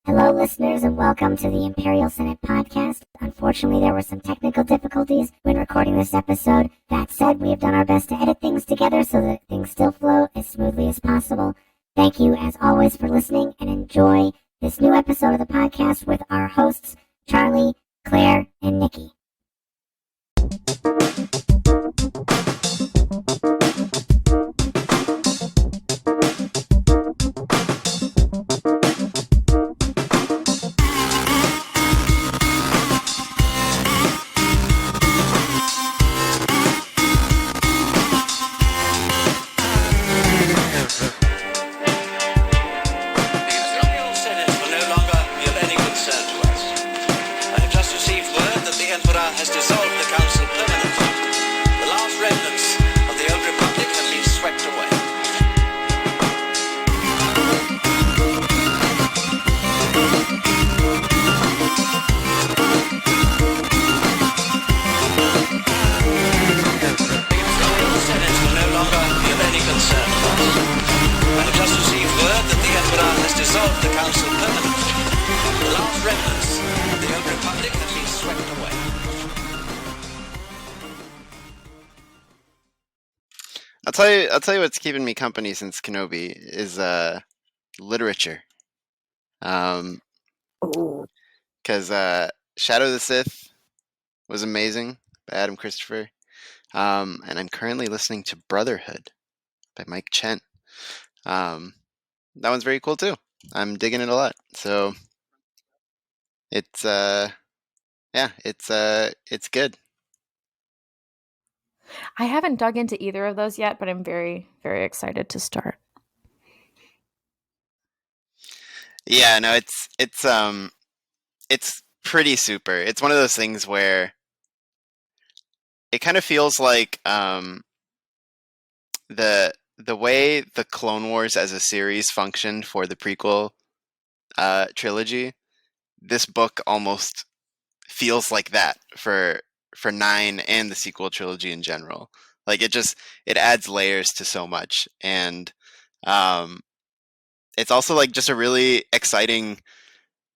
Hello, listeners, and welcome to the Imperial Senate podcast. Unfortunately, there were some technical difficulties when recording this episode. That said, we have done our best to edit things together so that things still flow as smoothly as possible. Thank you, as always, for listening, and enjoy this new episode of the podcast with our hosts, Charlie, Claire, and Nicky. I'll tell you what's keeping me company since Kenobi is literature. Because Shadow of the Sith was amazing by Adam Christopher. And I'm currently listening to Brotherhood by Mike Chen. That one's very cool too. I'm digging it a lot. So it's it's good. I haven't dug into either of those yet, but I'm very, very excited to start. Yeah, no, it's pretty super. It's one of those things where it kind of feels like the way the Clone Wars as a series functioned for the prequel trilogy. This book almost feels like that for 9 and the sequel trilogy in general. Like it adds layers to so much, and it's also like just a really exciting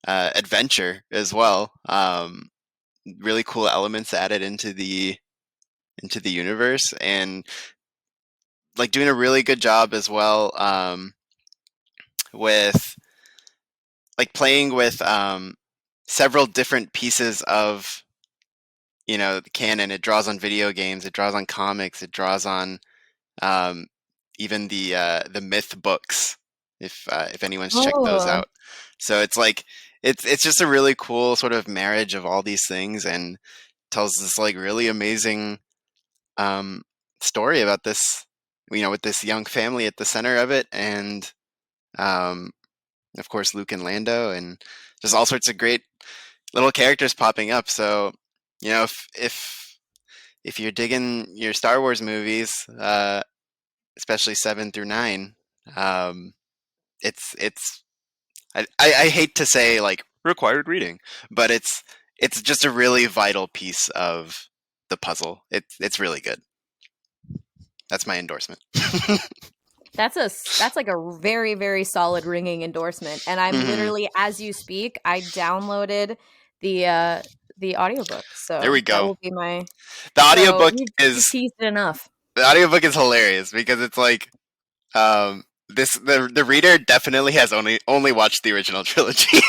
adventure as well. Really cool elements added into the universe, and like doing a really good job as well with like playing with several different pieces of the canon. It draws on video games, it draws on comics, it draws on even the myth books, if anyone's checked those out. So it's like it's just a really cool sort of marriage of all these things, and tells this like really amazing story about this, with this young family at the center of it, and of course Luke and Lando, and just all sorts of great little characters popping up. So if you're digging your Star Wars movies, especially 7 through 9, it's I hate to say like required reading, but it's just a really vital piece of the puzzle. It's really good. That's my endorsement. That's like a very, very solid ringing endorsement. And I'm literally, as you speak, I downloaded the audiobook. So there we go. That will be my the audiobook is teased enough. The audiobook is hilarious because it's like the reader definitely has only watched the original trilogy.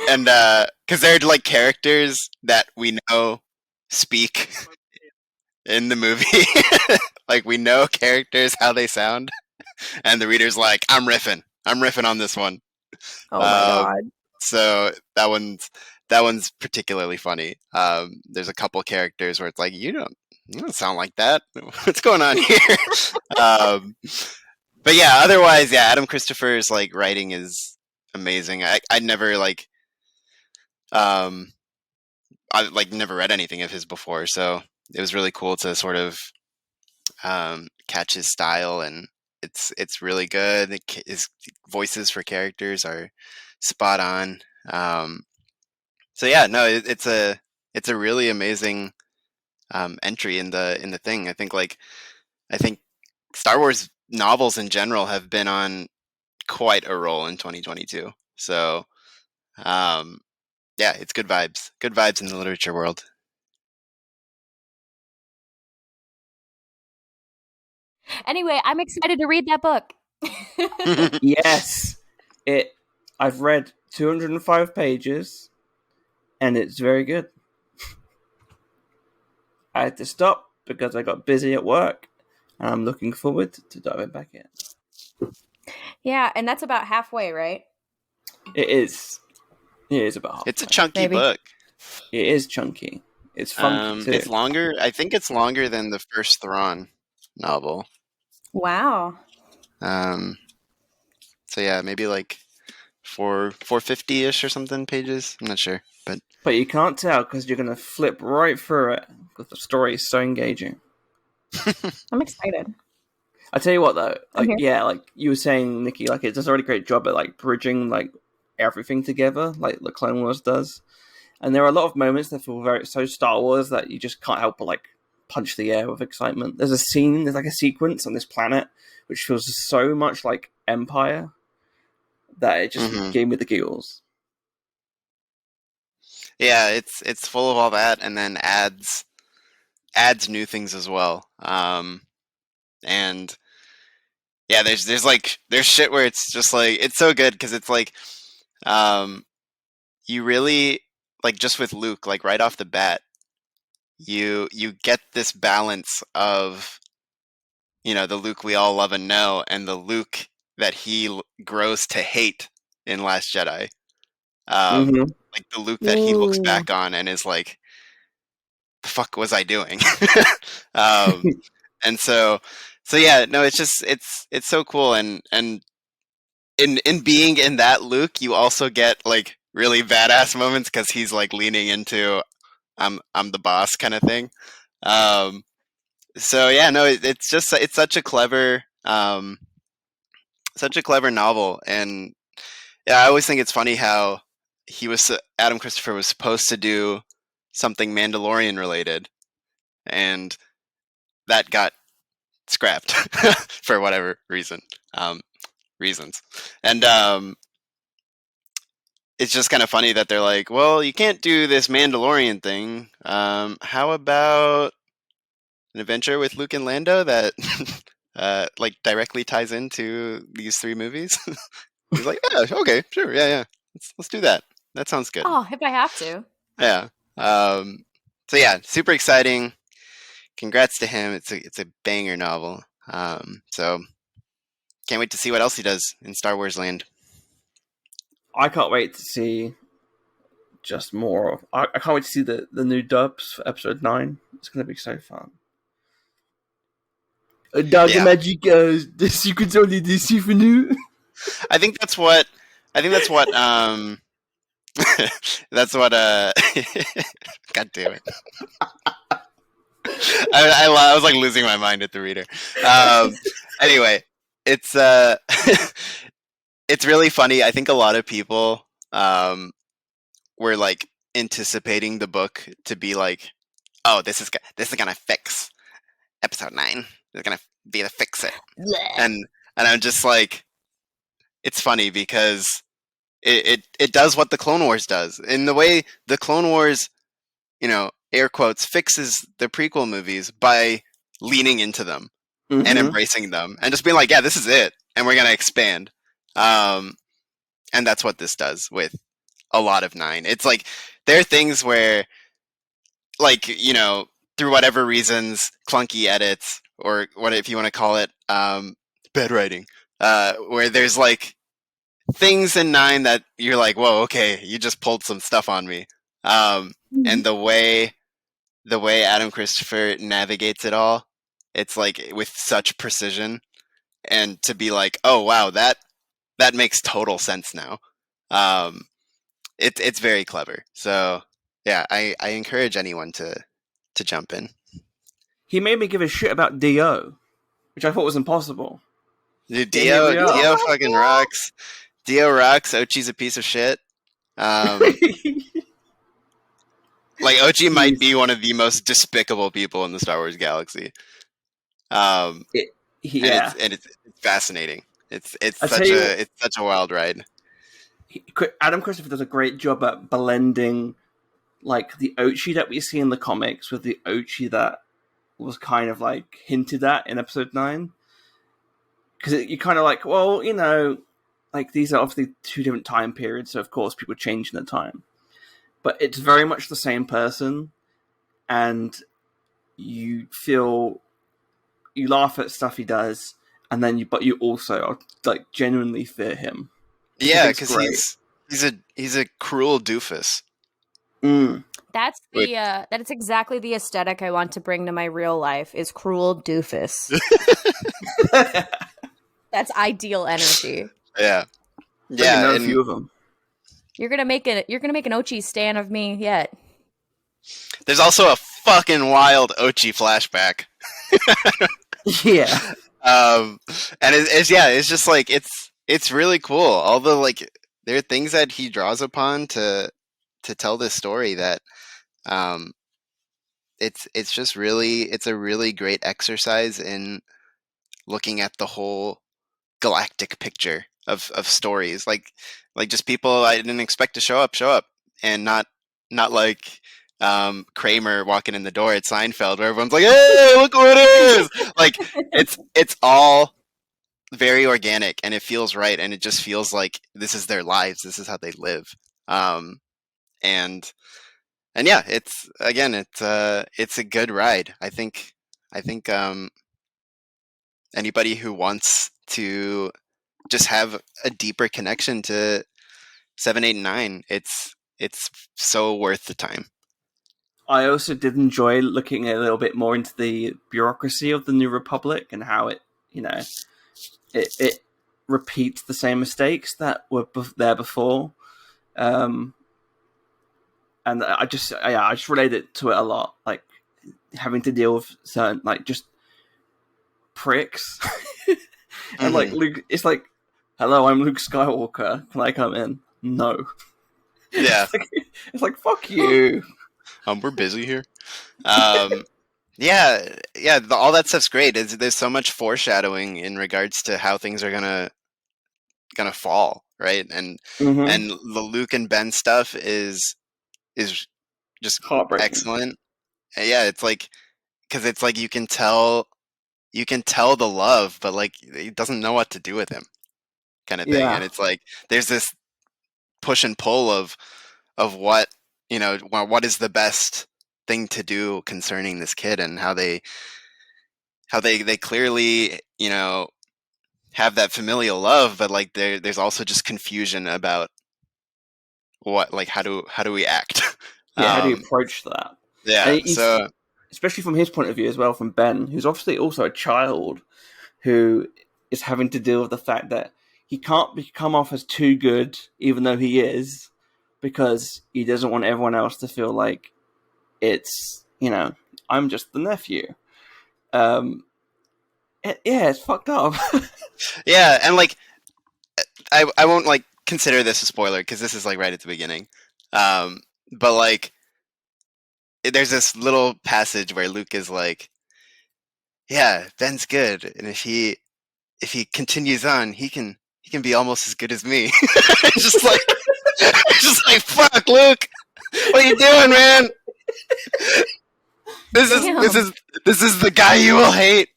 And because they're like characters that we know speak in the movie. Like we know characters, how they sound, and the reader's like, I'm riffing on this one. Oh my god. So that one's particularly funny. There's a couple characters where it's like, you don't sound like that. What's going on here? But yeah, otherwise, yeah, Adam Christopher's like writing is amazing. I'd never like I like never read anything of his before, so it was really cool to sort of catch his style, and it's really good. His voices for characters are spot on. So yeah, no, it's a really amazing entry in the thing. I think Star Wars novels in general have been on quite a role in 2022. So, yeah, it's good vibes. Good vibes in the literature world. Anyway, I'm excited to read that book. Yes, I've read 205 pages, and it's very good. I had to stop because I got busy at work, and I'm looking forward to diving back in. Yeah, and that's about halfway, right? It is. It is about halfway. It's a chunky Maybe. book. It is chunky. It's funky too. It's longer. I think it's longer than the first Thrawn novel. Wow. So yeah, maybe like 450-ish or something pages. I'm not sure, but you can't tell because you're gonna flip right through it because the story is so engaging. I'm excited. I tell you what though, like Okay. yeah, like you were saying, Nicky, like it does a really great job at like bridging like everything together, like the Clone Wars does. And there are a lot of moments that feel very so Star Wars that you just can't help but like punch the air with excitement. There's like a sequence on this planet which feels so much like Empire that it just gave me the giggles. yeah, it's full of all that, and then adds new things as well. And yeah, there's shit where it's just like it's so good because it's like, you really like just with Luke, like right off the bat, you get this balance of, you know, the Luke we all love and know, and the Luke that he grows to hate in Last Jedi. Like the Luke that he looks back on and is like, the fuck was I doing? And so yeah, no, it's just it's so cool, and in being in that Luke, you also get like really badass moments because he's like leaning into I'm the boss kind of thing. So yeah, no, it's such a clever novel, and yeah, I always think it's funny how Adam Christopher was supposed to do something Mandalorian related, and that got scrapped for whatever reasons. And it's just kind of funny that they're like, well, you can't do this Mandalorian thing. How about an adventure with Luke and Lando that like directly ties into these 3 movies? He's like, yeah, okay, sure, yeah. Let's do that. That sounds good. Oh, if I have to. Yeah. So yeah, super exciting. Congrats to him. It's a banger novel. So can't wait to see what else he does in Star Wars land. I can't wait to see just more. I can't wait to see the new dubs for episode 9. It's going to be so fun. Dark magic, the secrets only deceive you. I think that's what that's what God damn it. I was like losing my mind at the reader. Anyway, it's it's really funny. I think a lot of people were like anticipating the book to be like, oh, this is gonna fix episode 9. It's gonna be to fix it. And I'm just like, it's funny because it does what the Clone Wars does. In the way the Clone Wars, you know, air quotes, fixes the prequel movies by leaning into them and embracing them and just being like, yeah, this is it, and we're gonna expand. And that's what this does with a lot of 9. It's like there are things where, like, you know, through whatever reasons, clunky edits, or what if you want to call it, bad writing, where there's like things in 9 that you're like, whoa, okay, you just pulled some stuff on me. And the way Adam Christopher navigates it all, it's like with such precision, and to be like, oh wow, that makes total sense now. It's very clever. So yeah, I encourage anyone to jump in. He made me give a shit about Dio, which I thought was impossible. Dude, Dio fucking rocks. Dio rocks. Ochi's a piece of shit. Like, Ochi might be one of the most despicable people in the Star Wars galaxy. And it's fascinating. It's such a wild ride. Adam Christopher does a great job at blending like the Ochi that we see in the comics with the Ochi that was kind of like hinted at in episode 9. Because you're kind of like, well, you know, like these are obviously 2 different time periods, so of course people change in the time. But it's very much the same person, and you laugh at stuff he does, and then you also like genuinely fear him. Yeah, because he's a cruel doofus. That's that's exactly the aesthetic I want to bring to my real life is cruel doofus. That's ideal energy. Yeah. Yeah, know a few of them. You're gonna make an Ochi stan of me yet. There's also a fucking wild Ochi flashback. Yeah. And it's just like it's really cool. All the like there are things that he draws upon to tell this story that it's just really it's a really great exercise in looking at the whole galactic picture of stories. Like just people I didn't expect to show up and not like Kramer walking in the door at Seinfeld where everyone's like, hey, look what it is. Like it's all very organic and it feels right and it just feels like this is their lives. This is how they live. And yeah, it's a good ride. I think anybody who wants to just have a deeper connection to 7, 8, and 9, it's so worth the time. I also did enjoy looking a little bit more into the bureaucracy of the New Republic and how it, you know, it repeats the same mistakes that were there before. And I just related to it a lot, like having to deal with certain, like, just pricks. And like Luke, it's like, hello, I'm Luke Skywalker. Can I come in? No. Yeah. It's like fuck you. We're busy here. Yeah. All that stuff's great. There's so much foreshadowing in regards to how things are gonna fall, right? And and the Luke and Ben stuff is just excellent. Yeah, it's like because it's like you can tell the love, but like he doesn't know what to do with him, kind of thing. And it's like there's this push and pull of what, you know, what is the best thing to do concerning this kid, and how they clearly, you know, have that familial love, but like there's also just confusion about what, like, how do we act? Yeah, how do you approach that? Yeah, so especially from his point of view as well, from Ben, who's obviously also a child who is having to deal with the fact that he can't come off as too good, even though he is, because he doesn't want everyone else to feel like it's, you know, I'm just the nephew. It's fucked up. Yeah, and like I won't like consider this a spoiler because this is like right at the beginning. But like there's this little passage where Luke is like, yeah, Ben's good, and if he continues on, he can be almost as good as me. just like fuck, Luke, what are you doing, man? This is the guy you will hate.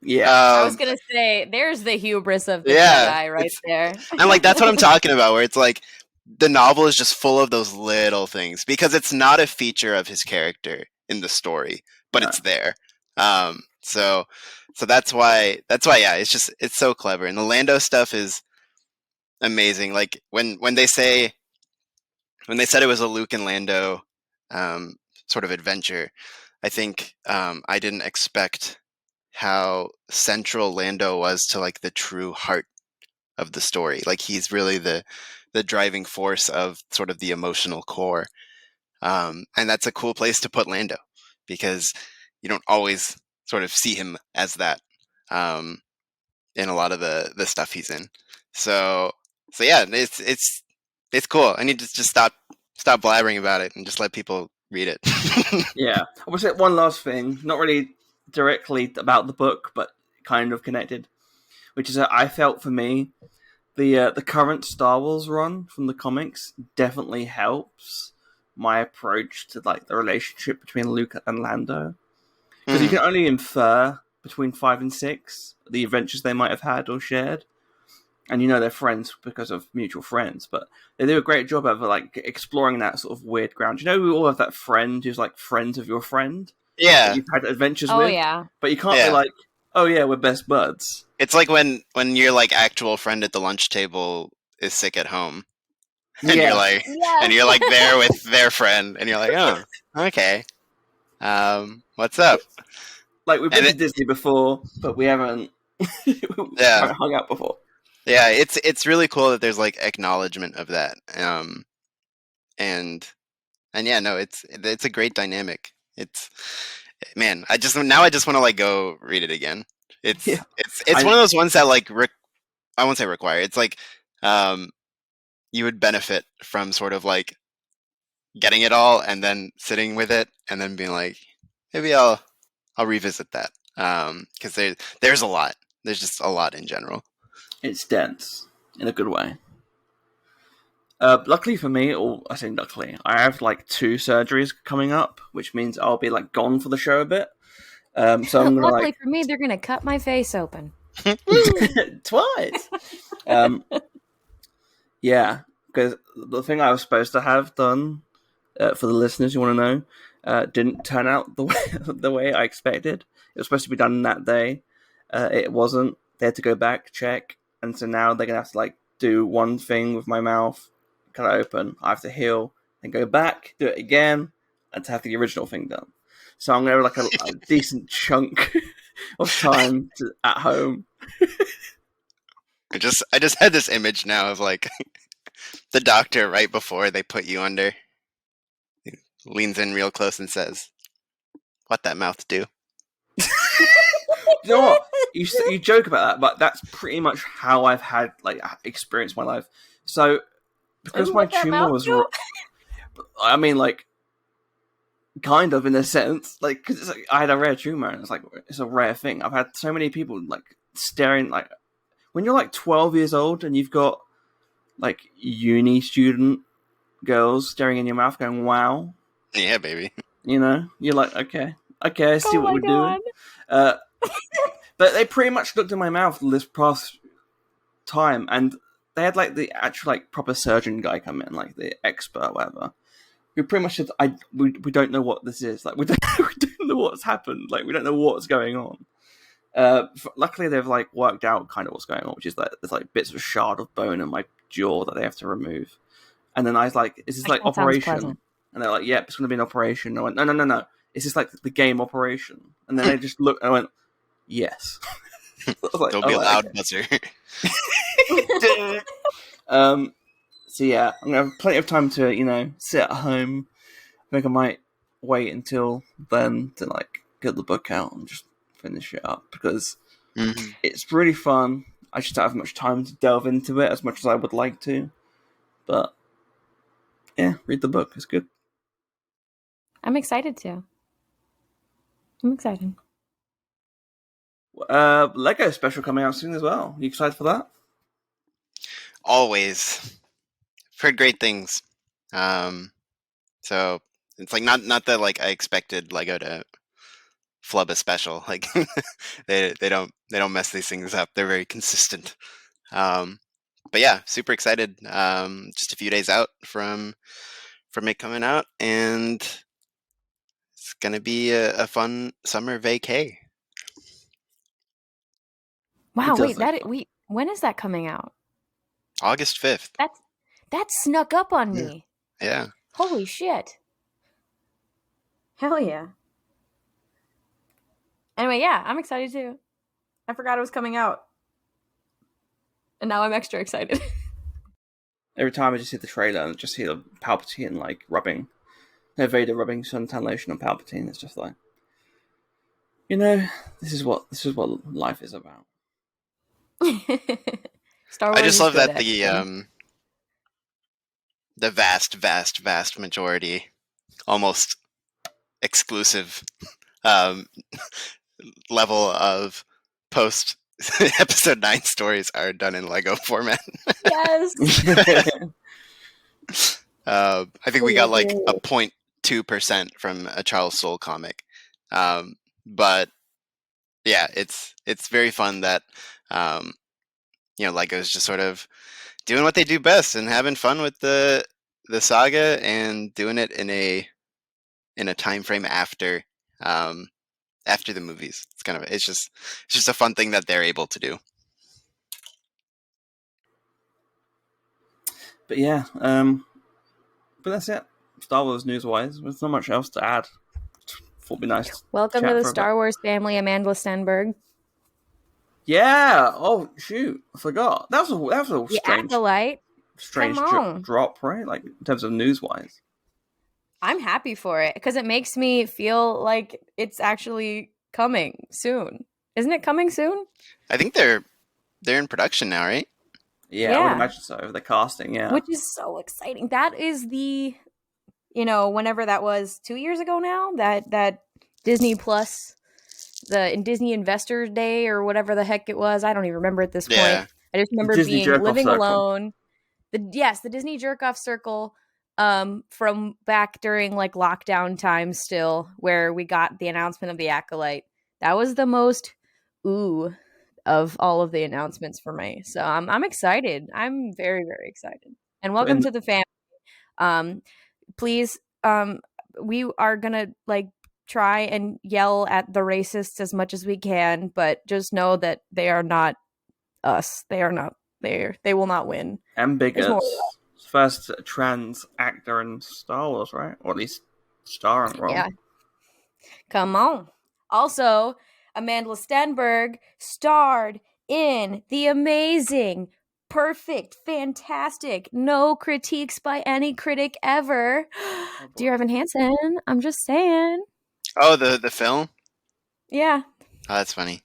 Yeah, I was gonna say, there's the hubris of the guy right there. And like that's what I'm talking about, where it's like the novel is just full of those little things because it's not a feature of his character in the story, but it's there. So that's why yeah, it's so clever, and the Lando stuff is amazing. Like when they said it was a Luke and Lando sort of adventure, I think I didn't expect how central Lando was to like the true heart of the story. Like he's really the driving force of sort of the emotional core. And that's a cool place to put Lando because you don't always sort of see him as that in a lot of the stuff he's in. So yeah, it's cool. I need to just stop blabbering about it and just let people read it. Yeah. I will say one last thing, not really directly about the book, but kind of connected. which is I felt for me the current Star Wars run from the comics definitely helps my approach to like the relationship between Luke and Lando, because you can only infer between 5 and 6 the adventures they might have had or shared, and they're friends because of mutual friends. But they do a great job of like exploring that sort of weird ground. We all have that friend who's like friends of your friend. Yeah. That you've had adventures Oh with. yeah. But you can't be like, oh yeah, we're best buds. It's like when your like actual friend at the lunch table is sick at home, and you're like, and you're like there with their friend, and you're like, oh, okay, what's up? Like we've been to Disney before, but we haven't hung out before. Yeah, it's really cool that there's like acknowledgement of that, and yeah, no, it's a great dynamic. It's I just want to like go read it again. It's one of those ones that like I won't say require. It's like you would benefit from sort of like getting it all and then sitting with it and then being like, maybe I'll revisit that, because there's a lot. There's just a lot in general. It's dense in a good way. Luckily for me, or I say luckily, I have like 2 surgeries coming up, which means I'll be like gone for the show a bit. So I'm gonna luckily for me, they're gonna cut my face open twice. Yeah, because the thing I was supposed to have done, for the listeners who want to know, didn't turn out the way I expected. It was supposed to be done that day. It wasn't. They had to go back, check, and so now they're gonna have to like do one thing with my mouth, cut it open. I have to heal, then go back, do it again, and to have the original thing done. So I'm gonna have like a decent chunk of time at home. I just had this image now of like the doctor right before they put you under. He leans in real close and says, "What that mouth do?" You know what? You joke about that, but that's pretty much how I've had like experienced my life. So because my tumor was, I mean, like, kind of in a sense, like, because like, I had a rare tumor, and it's a rare thing. I've had so many people like staring, like, when you're like 12 years old and you've got like uni student girls staring in your mouth, going, "Wow, yeah, baby." You're like, okay, I see what we're doing. But they pretty much looked in my mouth this past time, and they had like the actual like proper surgeon guy come in, like the expert, whatever, who pretty much said, we don't know what this is. Like we don't know what's happened. Like we don't know what's going on." Luckily, they've like worked out kind of what's going on, which is that there's like bits of a shard of bone in my jaw that they have to remove. And then I was like, "Is this like operation?" And they're like, "Yep, it's going to be an operation." And I went, No. Is this like the game Operation? And then they just looked, and I went, "Yes." Like, there'll be a loud buzzer. So yeah, I'm gonna have plenty of time to sit at home. I think I might wait until then to like get the book out and just finish it up, because it's really fun. I just don't have much time to delve into it as much as I would like to, but yeah, read the book. It's good. I'm excited to. I'm excited. Lego special coming out soon as well. You excited for that? Always. I've heard great things. So it's like not that like I expected Lego to flub a special. Like they don't mess these things up. They're very consistent. But yeah, super excited. Just a few days out from it coming out, and it's gonna be a fun summer vacay. Wow, wait, when is that coming out? August 5th. That snuck up on me. Yeah. Holy shit. Hell yeah. Anyway, yeah, I'm excited too. I forgot it was coming out. And now I'm extra excited. Every time I just see the trailer and just see the Palpatine like rubbing, Vader rubbing suntan lotion on Palpatine, it's just like, this is what life is about. Star Wars. I just love that the vast majority, almost exclusive level of post episode 9 stories are done in Lego format. Yes. I think we got like a 0.2% from a Charles Soule comic. But yeah, it's very fun that Lego's just sort of doing what they do best and having fun with the saga and doing it in a time frame after the movies. It's just a fun thing that they're able to do. But yeah, but that's it. Star Wars news wise, there's not much else to add. Thought it'd be nice. Welcome to the Star Wars family, Amanda Stenberg. Yeah. Oh shoot, I forgot. That was a strange drop, right? Like in terms of news wise. I'm happy for it because it makes me feel like it's actually coming soon. Isn't it coming soon? I think they're in production now, right? Yeah, I would imagine so. The casting, yeah. Which is so exciting. That is whenever that was 2 years ago now, that Disney Plus, the Disney Investor Day or whatever the heck it was. I don't even remember at this point. I just remember living alone. The Disney Jerk-Off Circle from back during like lockdown times still, where we got the announcement of the Acolyte. That was the most ooh of all of the announcements for me. So I'm excited. I'm very, very excited. And welcome to the family. Please, we are gonna like try and yell at the racists as much as we can, but just know that they are not us. They are not there. They will not win. And bigots. First trans actor in Star Wars, right? Or at least starring role. Yeah. Come on. Also, Amanda Stenberg starred in the amazing, perfect, fantastic, no critiques by any critic ever, Dear Evan Hansen. I'm just saying. Oh, the film? Yeah. Oh, that's funny.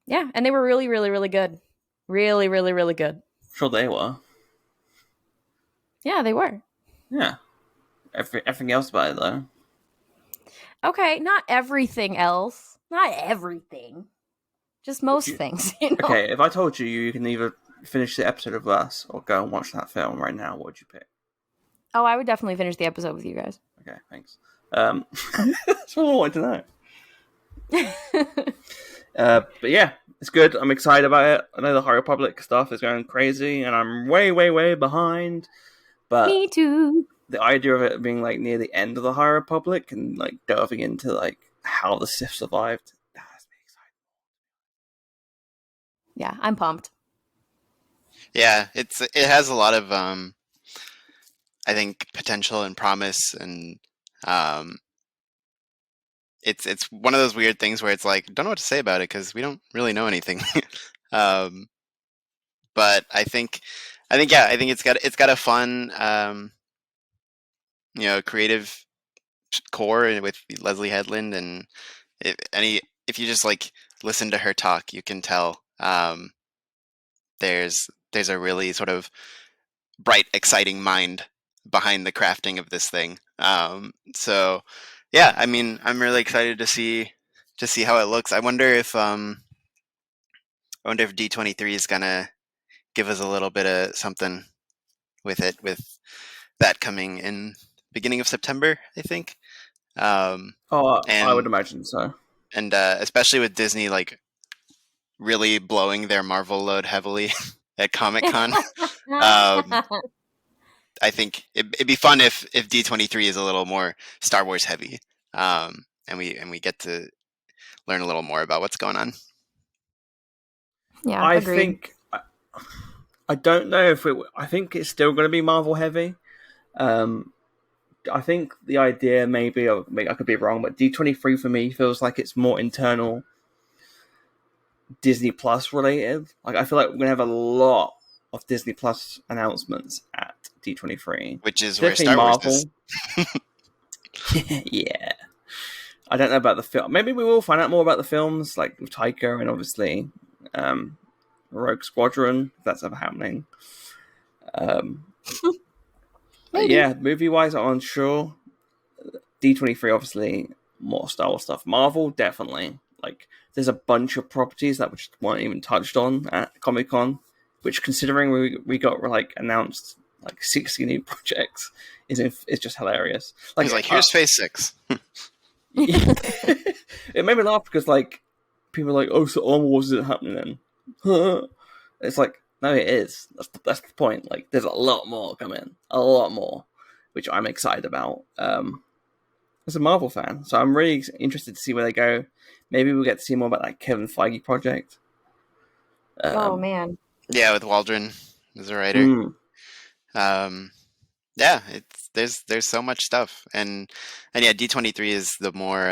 Yeah, and they were really, really, really good. Really, really, really good. Sure they were. Yeah, they were. Yeah. Everything else about it, though. Okay, not everything else. Not everything. Just most things, you know? Okay, if I told you can either finish the episode with us or go and watch that film right now, what would you pick? Oh, I would definitely finish the episode with you guys. Okay, thanks. That's all I wanted to know. But yeah, it's good. I'm excited about it. I know the High Republic stuff is going crazy, and I'm way, way, way behind. But me too. The idea of it being like near the end of the High Republic and like delving into like how the Sith survived, that has me excited. Yeah, I'm pumped. Yeah, it has a lot of I think potential and promise, and it's one of those weird things where it's like, don't know what to say about it because we don't really know anything. But I think it's got a fun creative core with Leslie Headland, and if you just like listen to her talk, you can tell there's a really sort of bright, exciting mind behind the crafting of this thing. So yeah, I mean, I'm really excited to see how it looks. I wonder if D23 is gonna give us a little bit of something with it, with that coming in beginning of September, I think. I would imagine so. And especially with Disney like really blowing their Marvel load heavily at Comic-Con. I think it'd be fun if D23 is a little more Star Wars heavy, and we get to learn a little more about what's going on. Yeah, I agreed. think I don't know if I think it's still going to be Marvel heavy. I think the idea maybe I could be wrong, but D23 for me feels like it's more internal Disney Plus related. Like I feel like we're gonna have a lot of Disney Plus announcements at D23, which is where Star Wars is. Yeah, I don't know about the film. Maybe we will find out more about the films, like with Taika and obviously Rogue Squadron, if that's ever happening. Yeah, movie wise, I'm unsure. D23 obviously more Star Wars stuff. Marvel definitely. like there's a bunch of properties that just weren't even touched on at Comic-Con, which, considering we got like announced like 60 new projects, it's just hilarious. He's like, here's Phase 6. It made me laugh because like people are like, oh, so Armor Wars isn't happening then. It's like, no, it is. That's the point. Like, there's a lot more coming, a lot more, which I'm excited about. As a Marvel fan, so I'm really interested to see where they go. Maybe we'll get to see more about that Kevin Feige project. Oh man, Yeah, with Waldron as a writer. Yeah, there's so much stuff, and yeah, D23 is the more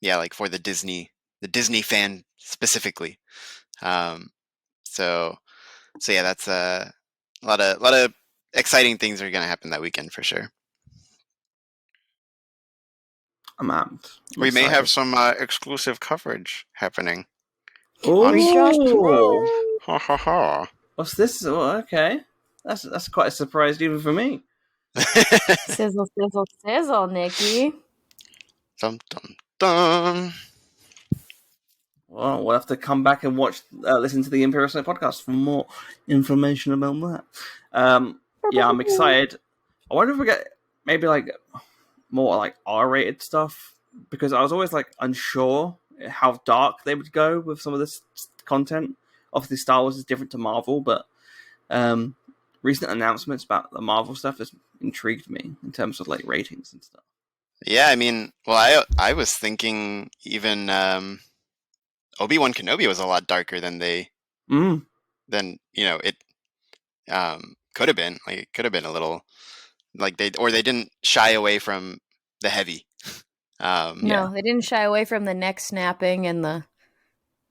like for the Disney fan specifically. So yeah, that's a lot of exciting things are gonna happen that weekend for sure. I'm amped. We may have some exclusive coverage happening. Oh, Ha ha ha! what's this? Oh, okay, that's quite a surprise even for me. Sizzle, sizzle, sizzle, Nicky. Dum dum dum. Well, we'll have to come back and listen to the Imperial Senate podcast for more information about that. Yeah, I'm excited. I wonder if we get maybe like more like R-rated stuff, because I was always like unsure how dark they would go with some of this content. Obviously, Star Wars is different to Marvel, but recent announcements about the Marvel stuff has intrigued me in terms of like ratings and stuff. Yeah, I mean, well, I was thinking even Obi-Wan Kenobi was a lot darker than it could have been. Like, it could have been a little like they didn't shy away from the heavy. No, they didn't shy away from the neck snapping and the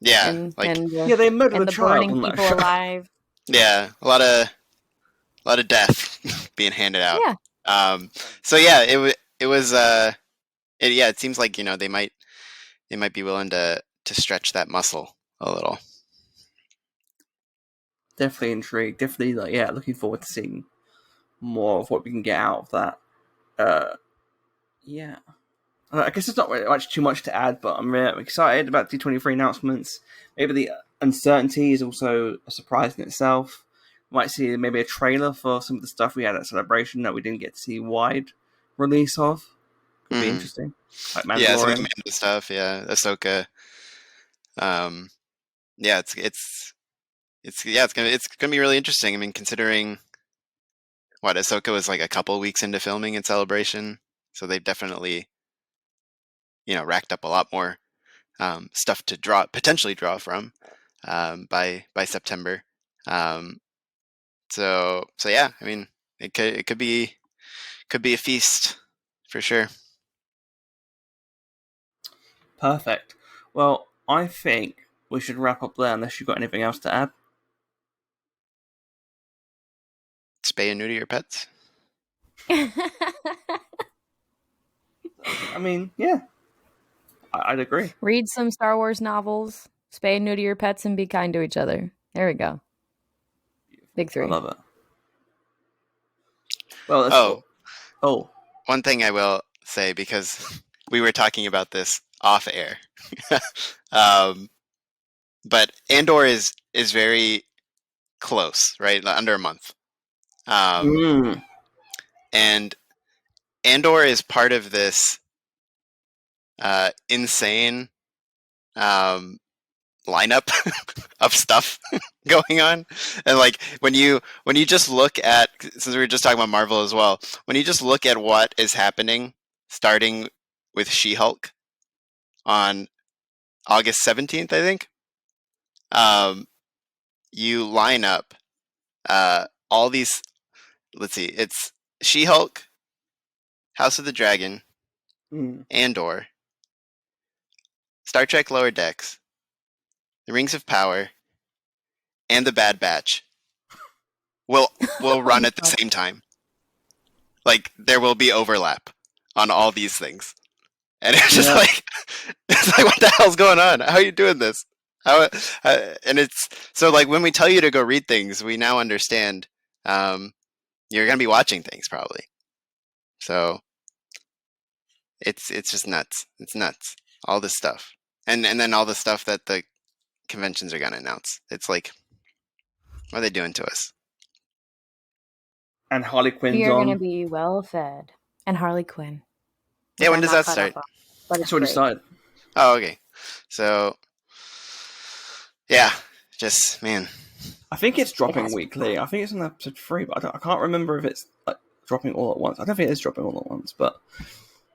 they murdered and the the burning child people alive. Yeah, a lot of death being handed out. Yeah. So yeah, it seems like they might be willing to stretch that muscle a little. Definitely intrigued. Definitely, looking forward to seeing more of what we can get out of that. Yeah. I guess it's not really too much to add, but I'm really excited about D23 announcements. Maybe the uncertainty is also a surprise in itself. We might see maybe a trailer for some of the stuff we had at Celebration that we didn't get to see wide release of. Could be interesting. Like Mandalorian. Yeah, some of the Mando stuff. Yeah, Ahsoka. Yeah, it's gonna be really interesting. I mean, considering what Ahsoka was like a couple weeks into filming in Celebration, so they've definitely racked up a lot more stuff to potentially draw from by September. So yeah, I mean, it could be a feast for sure. Perfect. Well, I think we should wrap up there unless you've got anything else to add. Spay and neuter your pets. I mean, yeah, I'd agree. Read some Star Wars novels, spay and neuter your pets, and be kind to each other. There we go. Big 3. I love it. Well, one thing I will say, because we were talking about this off air, but Andor is very close, right? Under a month. And Andor is part of this insane lineup of stuff going on. And like when you just look at, since we were just talking about Marvel as well, when you just look at what is happening, starting with She-Hulk on August 17th, I think, you line up all these. Let's see, it's She-Hulk, House of the Dragon, Andor, Star Trek Lower Decks, The Rings of Power, and The Bad Batch will run at the same time. Like, there will be overlap on all these things. And it's just it's like, what the hell's going on? How are you doing this? And it's, so like, when we tell you to go read things, we now understand you're going to be watching things probably. So it's just nuts. It's nuts. all this stuff, and then all the stuff that the conventions are gonna announce. It's like, what are they doing to us? And Harley Quinn's We are going to on. be well fed. And Harley Quinn. Yeah, when I'm does not that caught start? up on, but It's it's already great. started. Oh, okay. So, yeah, just man. I think it's dropping has- weekly. I think it's on episode 3, but I can't remember if it's like dropping all at once. I don't think it is dropping all at once, but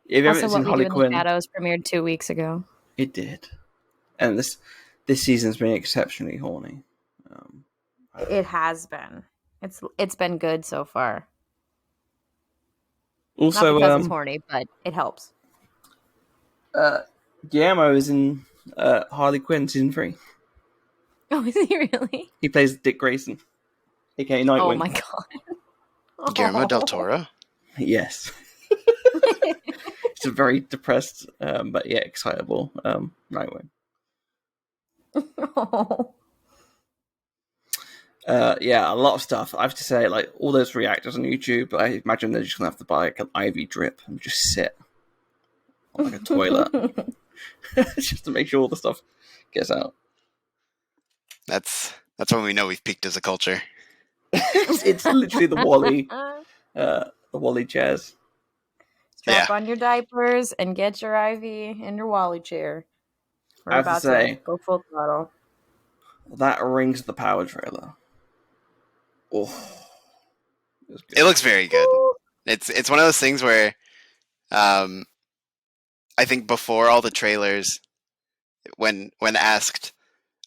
if you Also, haven't What seen We Harley Do in Quinn, the Shadows premiered 2 weeks ago. it did. And this season's been exceptionally horny. It has been. It's been good so far. Also, Not because it's horny, but it helps. Guillermo is in Harley Quinn season 3. Oh, is he really? He plays Dick Grayson, aka Nightwing. Oh my god. Guillermo del Toro. Yes. It's a very depressed, but yeah, excitable Nightwing. Oh. Yeah, a lot of stuff. I have to say, like, all those reactors on YouTube, I imagine they're just going to have to buy like an IV drip and just sit on like a toilet just to make sure all the stuff gets out. That's when we know we've peaked as a culture. It's literally the Wally chairs. Strap on your diapers and get your IV in your Wally chair. We're I have to about say- to go full throttle. That Rings of the Power trailer. Oh, it was good. It looks very good. It's one of those things where, I think before all the trailers, when asked,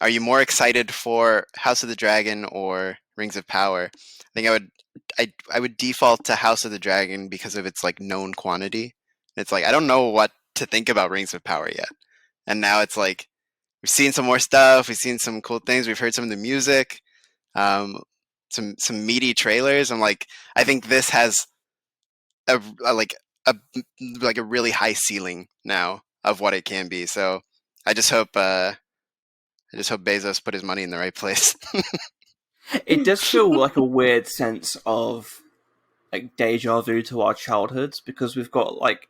are you more excited for House of the Dragon or Rings of Power? I think I would default to House of the Dragon because of its like known quantity. It's like I don't know what to think about Rings of Power yet, and now it's like we've seen some more stuff, we've seen some cool things, we've heard some of the music, some meaty trailers. I'm like, I think this has a really high ceiling now of what it can be. So I just hope Bezos put his money in the right place. It does feel like a weird sense of like deja vu to our childhoods because we've got like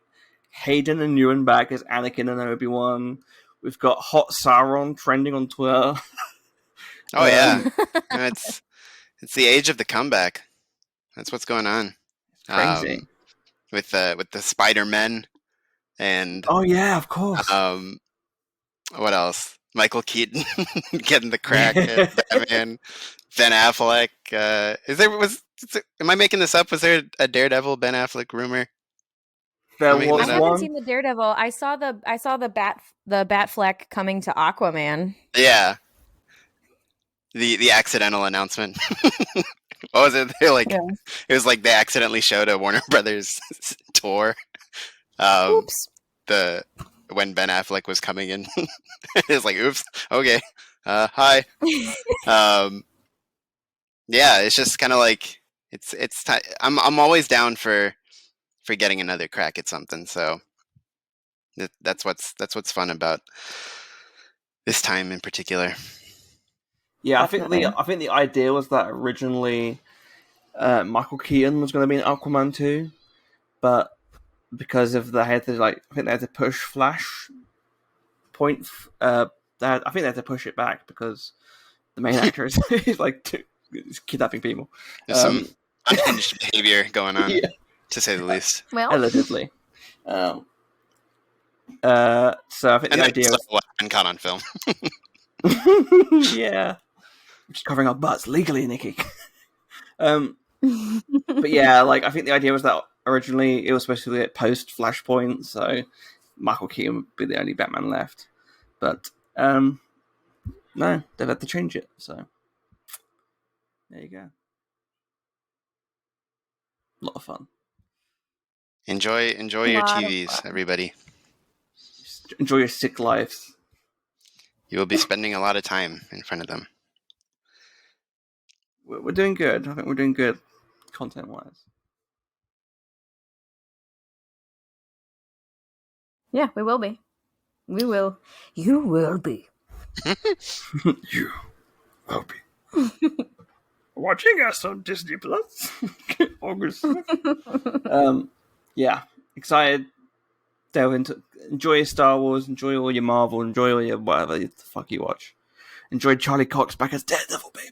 Hayden and Ewan back as Anakin and Obi-Wan. We've got Hot Sauron trending on Twitter. Oh yeah, it's the age of the comeback. That's what's going on. Crazy. With the Spider-Men and Oh yeah, of course. what else? Michael Keaton getting the crack at Batman. Ben Affleck. Am I making this up? Was there a Daredevil Ben Affleck rumor? There I was I one. haven't seen the Daredevil. I saw the Batfleck coming to Aquaman. Yeah. The accidental announcement. What was it? They're like, Yeah. it was like they accidentally showed a Warner Brothers tour. Oops. When Ben Affleck was coming in, it was like, oops, okay, hi. Yeah, it's just kind of like I'm always down for getting another crack at something. So that's what's fun about this time in particular. Yeah, Definitely. I think the idea was that originally Michael Keaton was going to be in Aquaman 2, but because of I think they had to push Flash point. I think they had to push it back because the main actor is like is kidnapping people. There's some unhinged behavior going on, Yeah. to say the least. Well, Allegedly. So I think And the then idea it's what been caught on film. was yeah, we're just covering our butts legally, Nicky. But yeah, like I think the idea was that originally it was supposed to be at post Flashpoint, so Michael Keaton would be the only Batman left. But no, they've had to change it. So there you go. A lot of fun. Enjoy your Lot of TVs, fun. everybody. Just enjoy your sick lives. You will be spending a lot of time in front of them. We're doing good. I think we're doing good, content-wise. yeah, we will be. We will. You will be. You will be watching us on Disney Plus. August. Yeah, excited. delve into, enjoy your Star Wars, enjoy all your Marvel, enjoy all your whatever the fuck you watch. Enjoy Charlie Cox back as Daredevil, baby.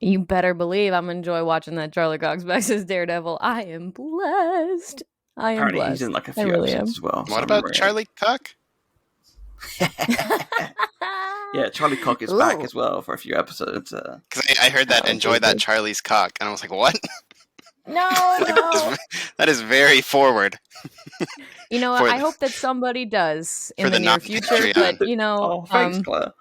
You better believe I'm gonna enjoy watching that Charlie Cox back as Daredevil. I am blessed. I am Apparently blessed. he's in like a I few really episodes am. as well. What about Charlie Cock? Yeah, Charlie Cox is back as well for a few episodes. Because I heard that enjoy that Charlie's cock, and I was like, what? No. That is very forward. You know, I hope that somebody does in the near future, but you know, thanks, Claire.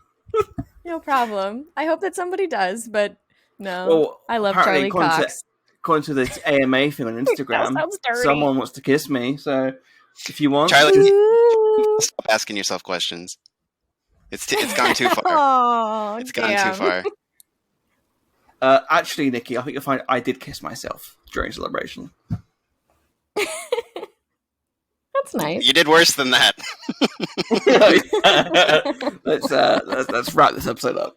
No problem. I hope that somebody does, but no. Well, I love Charlie Cox. According to this AMA thing on Instagram, someone wants to kiss me. So if you want, Charlie, stop asking yourself questions. It's gone too far. Oh, it's gone too far. Actually, Nicky, I think you'll find I did kiss myself during celebration. That's nice. You did worse than that. Let's wrap this episode up.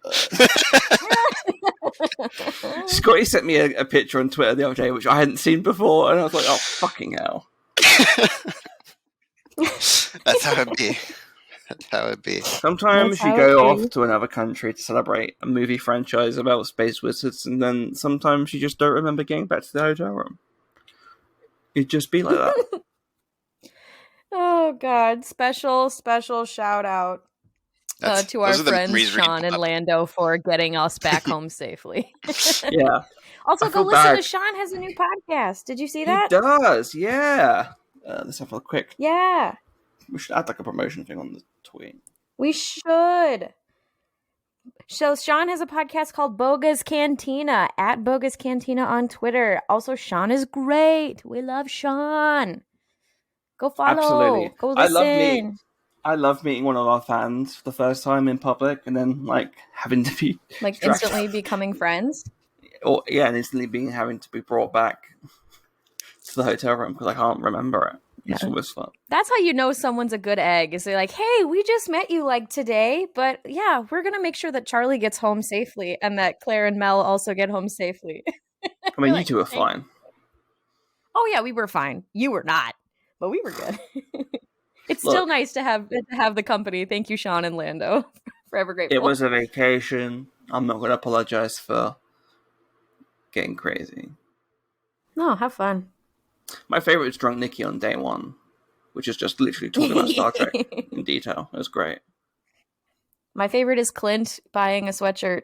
Scotty sent me a picture on Twitter the other day, which I hadn't seen before, and I was like, "Oh, fucking hell!" That's how it be. That's how it be. Sometimes you go off to another country to celebrate a movie franchise about space wizards, and then sometimes you just don't remember getting back to the hotel room. It'd just be like that. Oh God! Special shout out to our friends Sean and Lando for getting us back home safely. Yeah. Also, go listen to Sean has a new podcast. Did you see that? He does. Yeah. Let's have a quick. Yeah. We should add like a promotion thing on the tweet. We should. So Sean has a podcast called Boga's Cantina at Boga's Cantina on Twitter. Also, Sean is great. We love Sean. Go follow. Absolutely. Go listen. I love meeting one of our fans for the first time in public, and then like having to be like instantly becoming friends. Or and instantly having to be brought back to the hotel room because I can't remember it. It's always fun. That's how you know someone's a good egg. Is they're like, hey, we just met you like today, but yeah, we're gonna make sure that Charlie gets home safely and that Claire and Mel also get home safely. I mean, you two are fine. Oh yeah, we were fine. You were not. But we were good. It's still nice to have the company. Thank you, Sean and Lando. Forever grateful. It was a vacation. I'm not going to apologize for getting crazy. No, have fun. My favorite is Drunk Nicky on day one, which is just literally talking about Star Trek in detail. It was great. My favorite is Clint buying a sweatshirt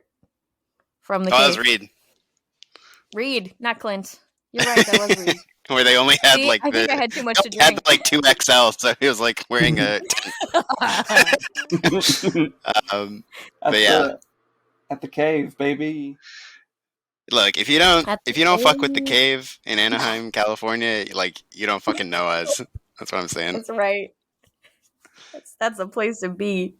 from the cave. That was Reed. Reed, not Clint. You're right, that was Reed. Where they only had I think I had too much to drink. Had like 2XL, so he was like wearing a. But yeah, at the cave, baby. Look, if you don't fuck with the cave in Anaheim, California, like you don't fucking know us. That's what I'm saying. That's right. That's a place to be.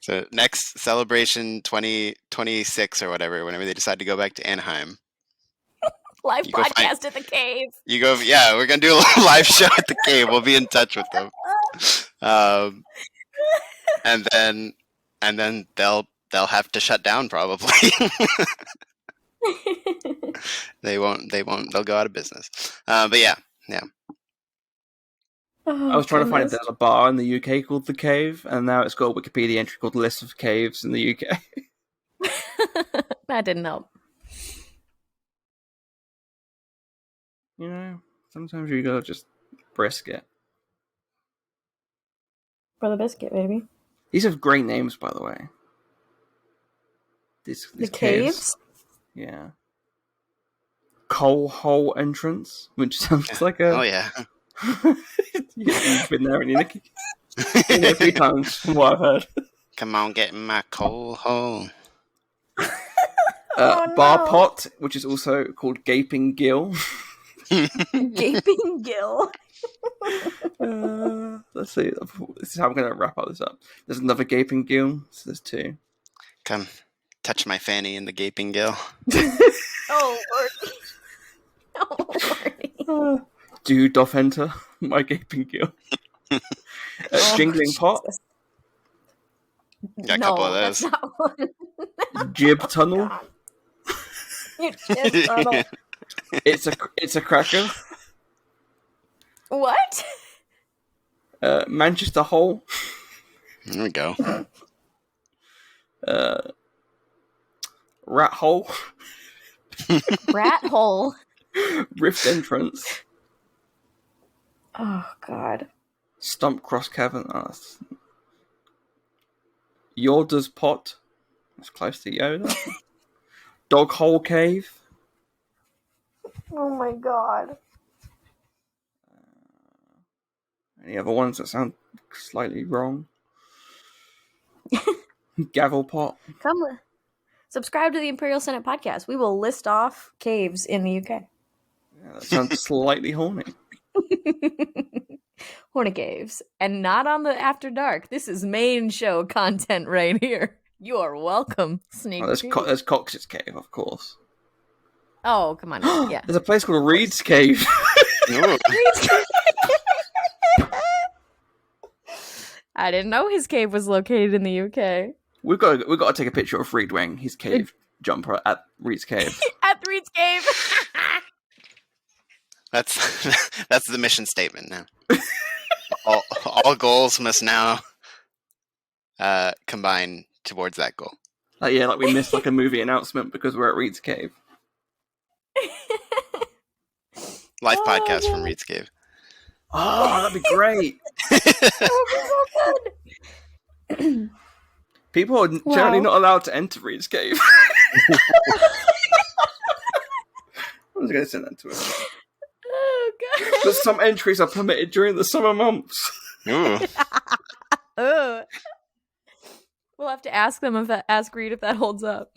So next celebration 2026 or whatever, whenever they decide to go back to Anaheim. Live podcast at the cave. You go, yeah, we're gonna do a live show at the cave. We'll be in touch with them, and then they'll have to shut down probably. They won't. They'll go out of business. But yeah. I was trying to find if there's a bar in the UK called The Cave, and now it's got a Wikipedia entry called List of Caves in the UK. That didn't help. You know, sometimes you gotta just brisk it. For the biscuit, baby. These have great names, by the way. These the caves? Yeah. Coal hole entrance, which sounds like a... Oh, yeah. You've been there, haven't you, Nicky? Been there 3 times, from what I've heard. Come on, get in my coal hole. Bar pot, which is also called Gaping Gill. Gaping Gill. Let's see. This is how I'm going to wrap this up. There's another Gaping Gill, so there's 2. Come, touch my fanny in the Gaping Gill. Oh, Lordy. Oh, Lordy. Do doth enter my Gaping Gill. Jingling pot. Got a couple of those. That's not one. Jib tunnel. Jib tunnel. It's a cracker. What? Manchester Hole. There we go. Rat Hole. Rat hole. Rift Entrance. Oh God. Stump Cross Cavern. Yoda's Pot. That's close to Yoda. Dog Hole Cave. Oh my God. Any other ones that sound slightly wrong? Gavel Pot. Come subscribe to the Imperial Senate podcast. We will list off caves in the UK. Yeah, that sounds slightly horny. Horny caves. And not on the After Dark. This is main show content right here. You are welcome, sneak peek. There's Cox's Cave, of course. Oh, come on. Yeah. There's a place called Reed's Cave. I didn't know his cave was located in the UK. We've got to take a picture of Reed wearing his cave jumper at Reed's Cave. At Reed's cave. That's the mission statement now. all goals must now combine towards that goal. Like we missed like a movie announcement because we're at Reed's Cave. Live podcast from Reed's Cave. Oh, that'd be great. That would be so good. People are generally not allowed to enter Reed's Cave. I was going to send that to him. Oh, God. But some entries are permitted during the summer months. Ooh. We'll have to ask them ask Reed if that holds up.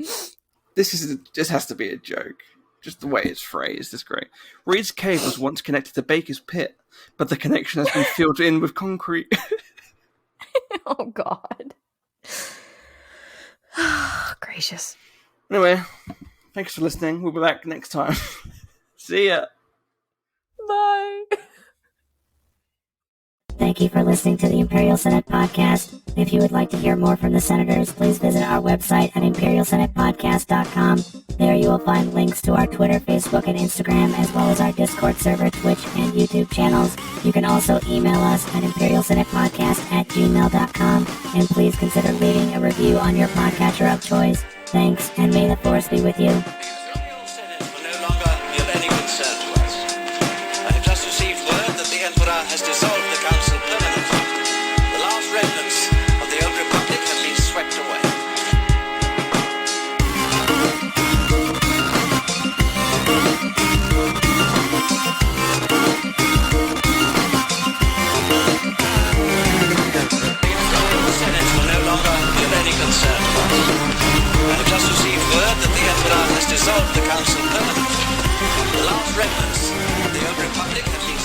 This has to be a joke. Just the way it's phrased is great. Reed's Cave was once connected to Baker's Pit, but the connection has been filled in with concrete. Oh, God. Gracious. Anyway, thanks for listening. We'll be back next time. See ya. Bye. Thank you for listening to the Imperial Senate podcast. If you would like to hear more from the senators, please visit our website at imperialsenatepodcast.com. There you will find links to our Twitter, Facebook, and Instagram, as well as our Discord server, Twitch, and YouTube channels. You can also email us at imperialsenatepodcast@gmail.com, and please consider leaving a review on your podcatcher of choice. Thanks, and may the Force be with you. The Imperial Senate will no longer be of any concern to us. I have just received word that the Emperor has dissolved the Council permanently. The last remnants of the old Republic have been swept away. The Senate will no longer be of any concern to us. I have just received word that the Emperor has dissolved the Council permanently. The last remnants of the old Republic have been